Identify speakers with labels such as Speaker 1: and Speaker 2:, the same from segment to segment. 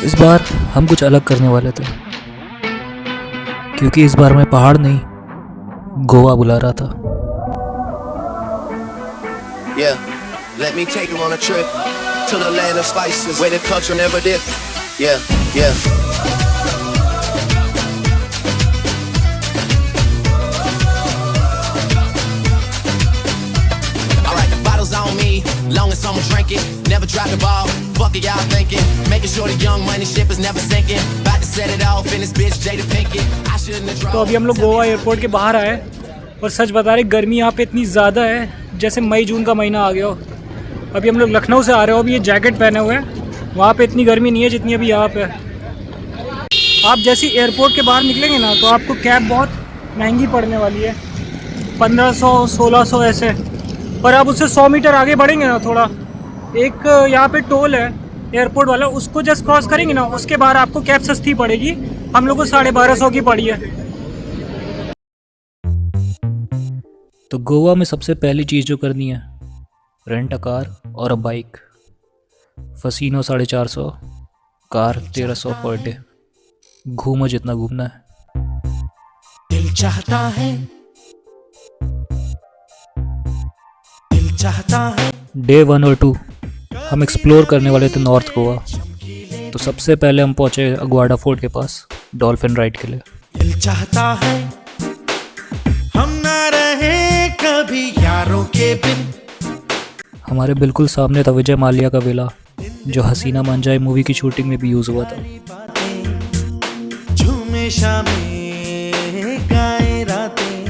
Speaker 1: इस बार हम कुछ अलग करने वाले थे, क्योंकि इस बार मैं पहाड़ नहीं, गोवा बुला रहा था।
Speaker 2: Yeah, let me take you on a trip to the land of spices, where the culture never did. Yeah, yeah. Alright, the bottle's on me, long as someone drink it. Never drop the ball, fuck it y'all thinking. Making sure the young money ship is never sinking. About to set it off in this bitch Jada Pinkett. I shouldn't have
Speaker 3: तो अभी हम लोग Goa airport के बाहर आए और सच बता रहे गर्मी यहाँ पे इतनी ज़्यादा है जैसे मई जून का महीना आ गया हो। अभी हम लोग लखनऊ से आ रहे हो, अभी ये जैकेट पहने हुए हैं। वहाँ पे इतनी गर्मी नहीं है जितनी अभी यहाँ पे है। आप जैसे एयरपोर्ट के बाहर निकलेंगे ना तो आपको कैब बहुत महंगी पड़ने वाली है, 1500-1600 ऐसे। पर आप उससे 100 मीटर आगे बढ़ेंगे ना थोड़ा, एक यहाँ पे टोल है एयरपोर्ट वाला, उसको जस्ट क्रॉस करेंगे ना, उसके बाद आपको कैब सस्ती पड़ेगी। हम लोग को 1250 की पड़ी है।
Speaker 1: तो गोवा में सबसे पहली चीज़ जो करनी है, रेंट अ कार और अ bike. Fascino 450, car 1300 per day. घूमो जितना घूमना है।
Speaker 2: दिल चाहता है, दिल चाहता है।
Speaker 1: डे 1 और 2 हम एक्सप्लोर करने वाले थे नॉर्थ गोवा। तो सबसे पहले हम पहुंचे अगवाडा फोर्ट के पास डॉल्फिन राइड के लिए।
Speaker 2: दिल चाहता है हम ना रहे कभी यारों के बिन।
Speaker 1: हमारे बिल्कुल सामने था विजय माल्या का विला, जो हसीना मान जाए मूवी की शूटिंग में भी यूज़ हुआ था।
Speaker 2: झूमे शामे गाए रातें,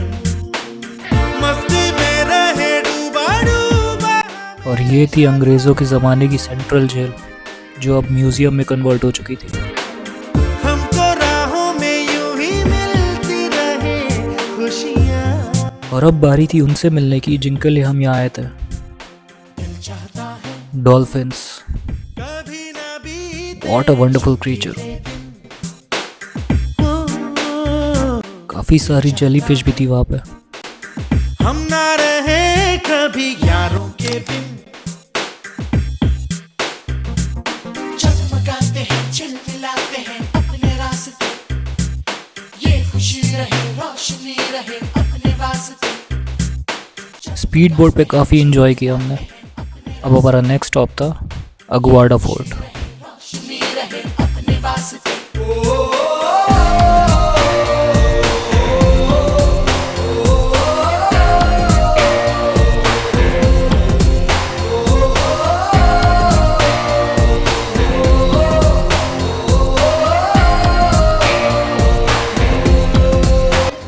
Speaker 2: मस्ती में रहे डूबा डूबा।
Speaker 1: और ये थी अंग्रेज़ों के ज़माने की सेंट्रल जेल, जो अब म्यूज़ियम में कन्वर्ट हो चुकी थी।
Speaker 2: हमको राहों में यूं ही मिलती रहे खुशियाँ।
Speaker 1: और अब बारी थी उनसे मिलने की जिनके लिए हम यहाँ आए थे, dolphins. What a wonderful creature। काफ़ी सारी जेलीफिश भी थी वहाँ पे।
Speaker 2: हम ना रहे कभी यारों के बिन।
Speaker 4: चमकाते हैं, चिलमिलाते हैं अपने रास्ते, ये खुशी रहे, रोशनी रहे अपने वास्ते।
Speaker 1: स्पीड बोट पे काफ़ी इंजॉय किया हमने। अब हमारा नेक्स्ट स्टॉप था अगवाडा फोर्ट।
Speaker 4: रोशनी रहे अपने वास्ते।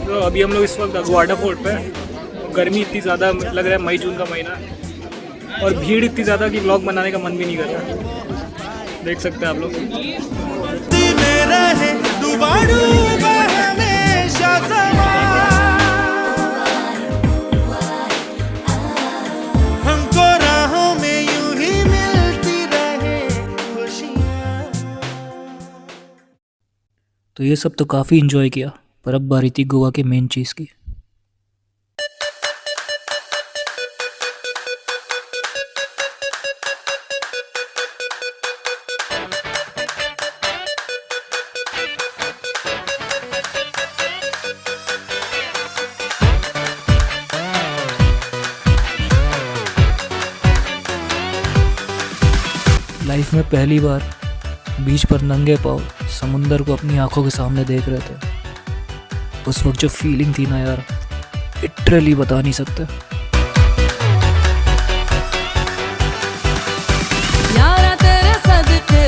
Speaker 3: तो अभी हम लोग इस वक्त अगवाडा फोर्ट पे हैं। गर्मी इतनी ज़्यादा लग रहा है, मई जून का महीना, और भीड़ इतनी ज़्यादा कि व्लॉग बनाने का मन भी नहीं कर रहा। देख सकते हैं आप लोग।
Speaker 2: में रहे डूबा डूबा हमेशा समा। हमको राहों में यूं ही मिलती रहे खुशियाँ।
Speaker 1: तो ये सब तो काफ़ी इंजॉय किया, पर अब बारी थी गोवा के मेन चीज़ की। लाइफ में पहली बार बीच पर नंगे पाँव समुंदर को अपनी आंखों के सामने देख रहे थे। उस वक्त जो फीलिंग थी ना यार, लिटरली बता नहीं सकते।
Speaker 5: यारा तेरे सदके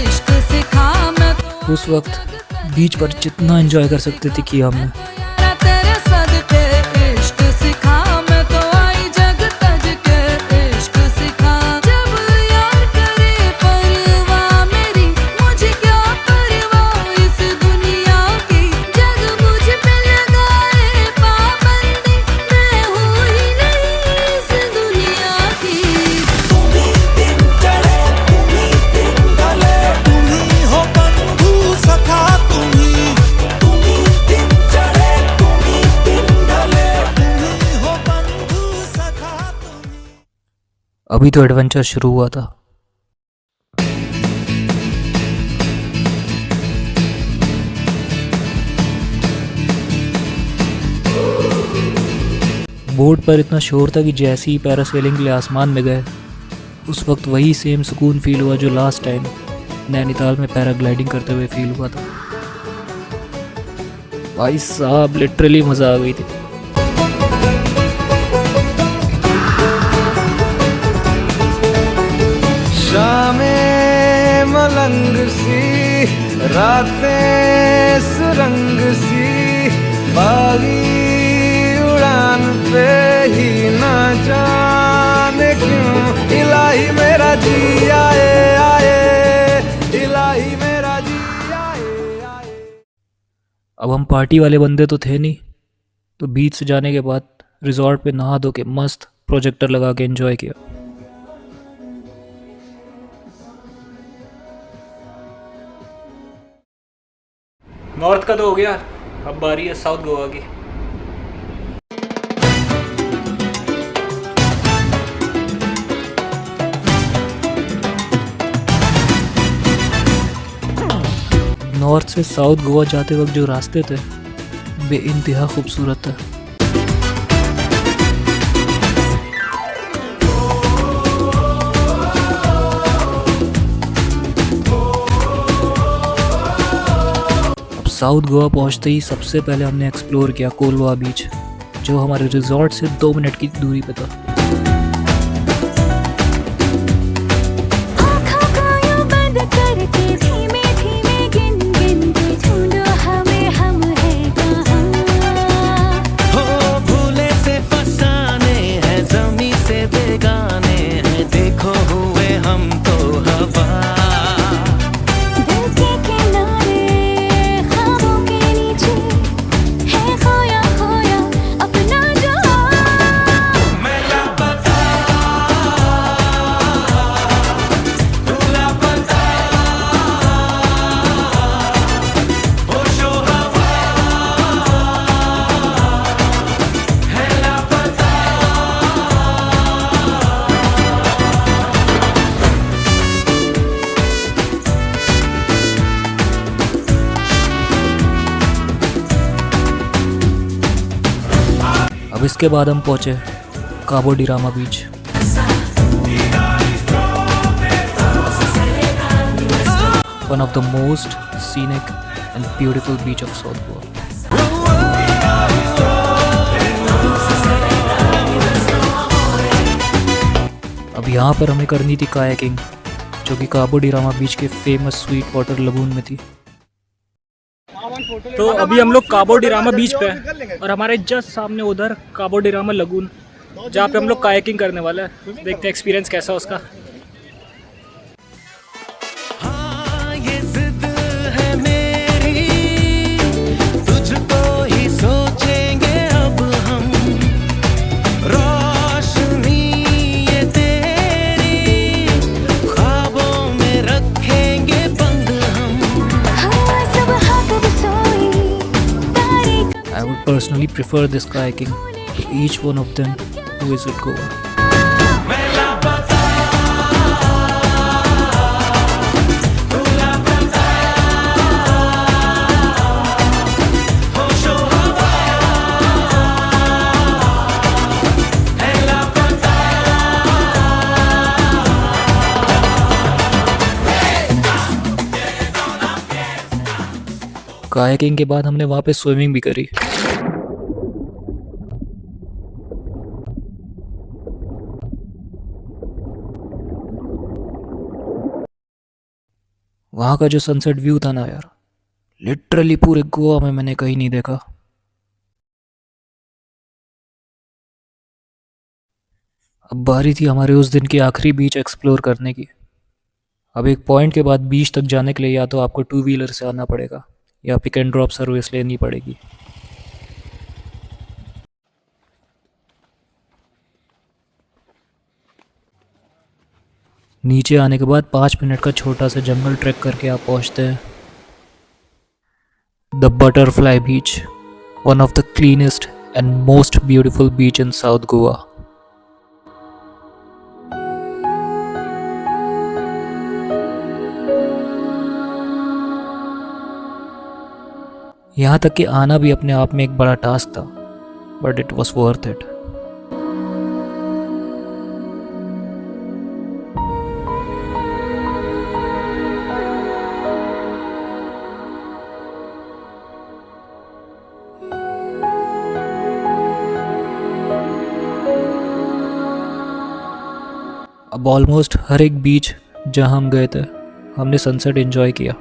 Speaker 5: इश्क सिखा मैं तो,
Speaker 1: उस वक्त बीच पर जितना एंजॉय कर सकते थे किया हमने।
Speaker 5: यारा तेरे सदके इश्क सिखा मैं तो, आई जग तज के इश्क सिखा। जब यार करे परवाह मेरी, मुझे क्या परवाह इस दुनिया की। जग मुझ पे लगाए पाबंदी, मैं हूँ ही नहीं इस दुनिया की।
Speaker 2: तुम्ही दिन चढ़े तुम्ही दिन ढले, तुम्ही हो बंधु सखा तुम्ही दिन चढ़े तुम्ही दिन ढले, तुम्ही हो बंधु सखा तुम्ही।
Speaker 1: अभी तो एडवेंचर शुरू हुआ था। बोर्ड पर इतना शोर था कि जैसे ही पैरासेलिंग के लिए आसमान में गए उस वक्त वही सेम सुकून फील हुआ जो लास्ट टाइम नैनीताल में पैराग्लाइडिंग करते हुए फील हुआ था। भाई साहब लिटरली मज़ा आ गई थी।
Speaker 6: शामें मलंग सी, रातें सुरंग सी, बागी उड़ान पे ही ना जाने क्यों इलाही मेरा जी आए आए, इलाही मेरा जी आए आए।
Speaker 1: अब हम पार्टी वाले बंदे तो थे नहीं, तो बीच से जाने के बाद रिजॉर्ट पे नहा धो के मस्त प्रोजेक्टर लगा के एंजॉय किया।
Speaker 3: नॉर्थ का तो हो गया, अब बारी है साउथ गोवा की।
Speaker 1: नॉर्थ से साउथ गोवा जाते वक्त जो रास्ते थे बेइंतहा खूबसूरत थे। अब साउथ गोवा पहुंचते ही सबसे पहले हमने एक्सप्लोर किया कोलवा बीच, जो हमारे रिजॉर्ट से 2 मिनट की दूरी पे था।
Speaker 5: आँखों को यूं बंद करके धीमे धीमे गिन गिन के ढूंढो हमें, हम हैं कहाँ।
Speaker 6: हो भूले से फसाने हैं, जमी से बेगाने हैं, देखो हुए हम तो हवा।
Speaker 5: दिल के किनारे ख्वाबों के नीचे है खोया खोया अपना जहां।
Speaker 6: मैं लापता, तू लापता, होशो हवा है लापता।
Speaker 1: अब इसके बाद हम पहुंचे Cabo de Rama beach. One of the most scenic and beautiful beach of south Goa. अब यहाँ पर हमें करनी थी कायाकिंग, जो कि काबो डिरामा बीच के फेमस स्वीट वाटर लगून में थी।
Speaker 3: तो अभी हम लोग काबो डिरामा बीच पे हैं और हमारे जस्ट सामने उधर काबो डिरामा लगून, जहाँ पे हम लोग कायाकिंग करने वाले हैं। देखते हैं एक्सपीरियंस कैसा है उसका।
Speaker 6: हाँ ये जिद है मेरी, तुझको ही सोचेंगे अब हम, रोशनी ये तेरी, ख्वाबों में रखेंगे बंद हम।
Speaker 5: हाँ सब कब सोई तारीख
Speaker 1: I would personally prefer this kayaking to each one of them who visit Goa.
Speaker 6: मैं लापता, तू लापता, होशो हवा है लापता।
Speaker 1: कायाकिंग के बाद हमने वहाँ पे स्विमिंग भी करी। वहाँ का जो सनसेट व्यू था ना यार, लिटरली पूरे गोवा में मैंने कहीं नहीं देखा। अब बारी थी हमारे उस दिन की आखिरी बीच एक्सप्लोर करने की। अब एक पॉइंट के बाद बीच तक जाने के लिए या तो आपको 2 व्हीलर से आना पड़ेगा या पिक एंड ड्रॉप सर्विस लेनी पड़ेगी। नीचे आने के बाद 5 मिनट का छोटा सा जंगल ट्रैक करके आप पहुंचते हैं the butterfly beach, one of the cleanest and most beautiful beach in south Goa. यहाँ तक कि आना भी अपने आप में एक बड़ा टास्क था, but it was worth it. अब ऑलमोस्ट हर एक बीच जहाँ हम गए थे हमने सनसेट एंजॉय किया।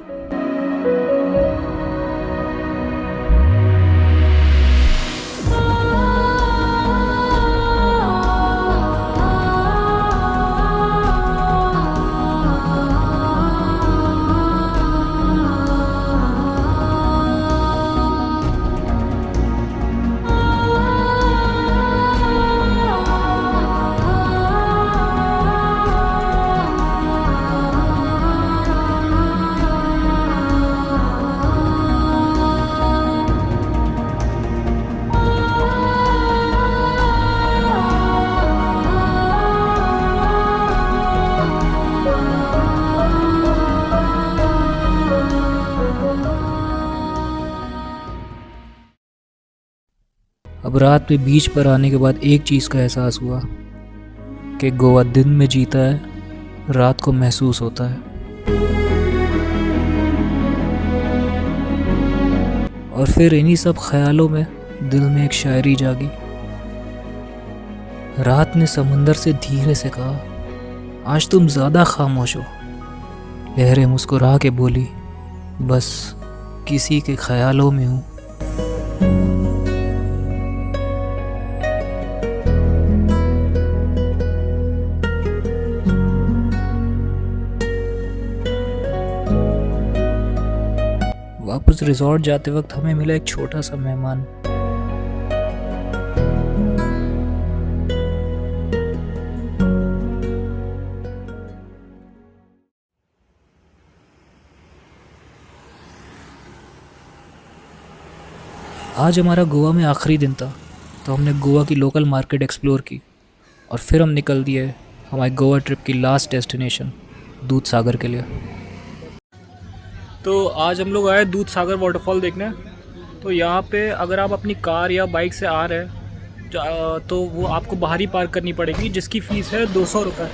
Speaker 1: अब रात में बीच पर आने के बाद एक चीज़ का एहसास हुआ कि गोवा दिन में जीता है, रात को महसूस होता है। और फिर इन्हीं सब ख्यालों में दिल में एक शायरी जागी। रात ने समुंदर से धीरे से कहा, आज तुम ज़्यादा खामोश हो। लहरें मुस्कुरा के बोली, बस किसी के ख्यालों में हूँ। वापस रिजॉर्ट जाते वक्त हमें मिला एक छोटा सा मेहमान। आज हमारा गोवा में आखिरी दिन था, तो हमने गोवा की लोकल मार्केट एक्सप्लोर की और फिर हम निकल दिए हमारे गोवा ट्रिप की लास्ट डेस्टिनेशन दूध सागर के लिए।
Speaker 3: तो आज हम लोग आए दूध सागर वाटरफॉल देखने। तो यहाँ पे अगर आप अपनी कार या बाइक से आ रहे हैं तो वो आपको बाहर ही पार्क करनी पड़ेगी, जिसकी फ़ीस है 200 रुपये।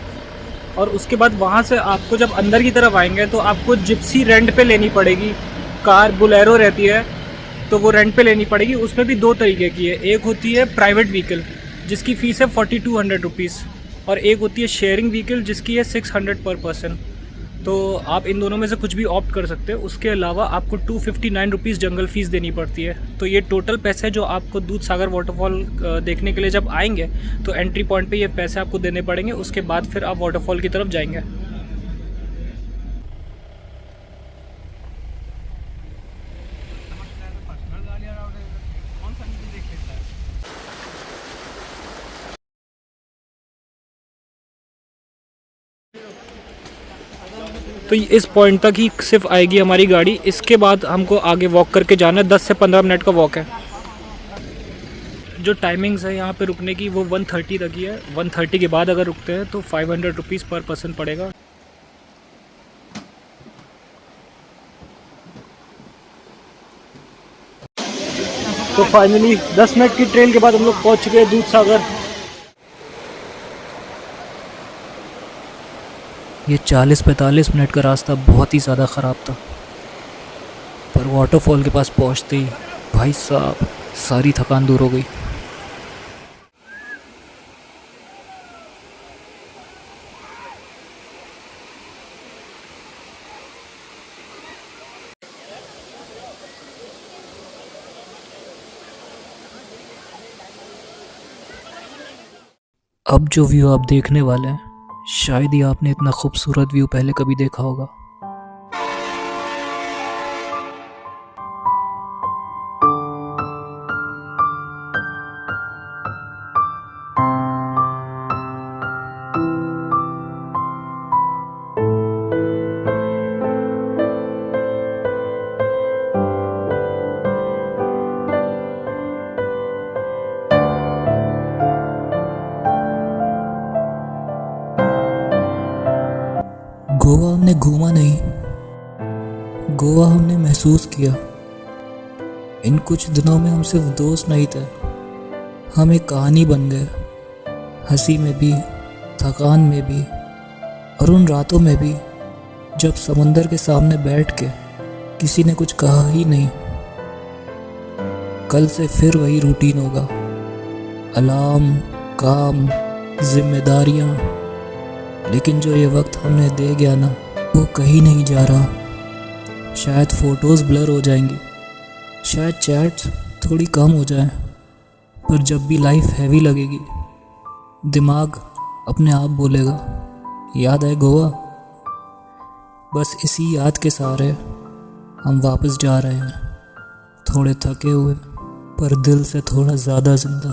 Speaker 3: और उसके बाद वहाँ से आपको जब अंदर की तरफ आएंगे तो आपको जिप्सी रेंट पे लेनी पड़ेगी। कार बुलेरो रहती है तो वो रेंट पे लेनी पड़ेगी। उसमें भी दो तरीके की है, एक होती है प्राइवेट व्हीकल जिसकी फ़ीस है 4200 रुपीज़, और एक होती है शेयरिंग व्हीकल जिसकी है 600 पर पर्सन। तो आप इन दोनों में से कुछ भी ऑप्ट कर सकते हैं। उसके अलावा आपको 259 रुपीज़ जंगल फ़ीस देनी पड़ती है। तो ये टोटल पैसे जो आपको दूध सागर वाटरफॉल देखने के लिए जब आएंगे तो एंट्री पॉइंट पे ये पैसे आपको देने पड़ेंगे। उसके बाद फिर आप वाटरफॉल की तरफ जाएंगे। तो इस पॉइंट तक ही सिर्फ आएगी हमारी गाड़ी। इसके बाद हमको आगे वॉक करके जाना है। 10 से 15 मिनट का वॉक है। जो टाइमिंग्स है यहाँ पे रुकने की वो 1:30 तक ही है। 1:30 के बाद अगर रुकते हैं तो 500 रुपीज़ पर पर्सन पड़ेगा। तो फाइनली 10 मिनट की ट्रेन के बाद हम लोग पहुँच चुके हैं दूध सागर।
Speaker 1: ये 40-45 मिनट का रास्ता बहुत ही ज़्यादा ख़राब था, पर वाटरफॉल के पास पहुंचते ही भाई साहब सारी थकान दूर हो गई। अब जो व्यू आप देखने वाले हैं, शायद ही आपने इतना खूबसूरत व्यू पहले कभी देखा होगा। गोवा हमने घूमा नहीं, गोवा हमने महसूस किया। इन कुछ दिनों में हम सिर्फ दोस्त नहीं थे, हम एक कहानी बन गए। हंसी में भी, थकान में भी, और उन रातों में भी जब समंदर के सामने बैठ के किसी ने कुछ कहा ही नहीं। कल से फिर वही रूटीन होगा, अलार्म, काम, जिम्मेदारियाँ, लेकिन जो ये वक्त हमने दे गया ना, वो कहीं नहीं जा रहा। शायद फ़ोटोज़ ब्लर हो जाएंगी, शायद चैट्स थोड़ी कम हो जाए, पर जब भी लाइफ हैवी लगेगी, दिमाग अपने आप बोलेगा, याद है गोवा। बस इसी याद के सहारे हम वापस जा रहे हैं, थोड़े थके हुए पर दिल से थोड़ा ज़्यादा जिंदा।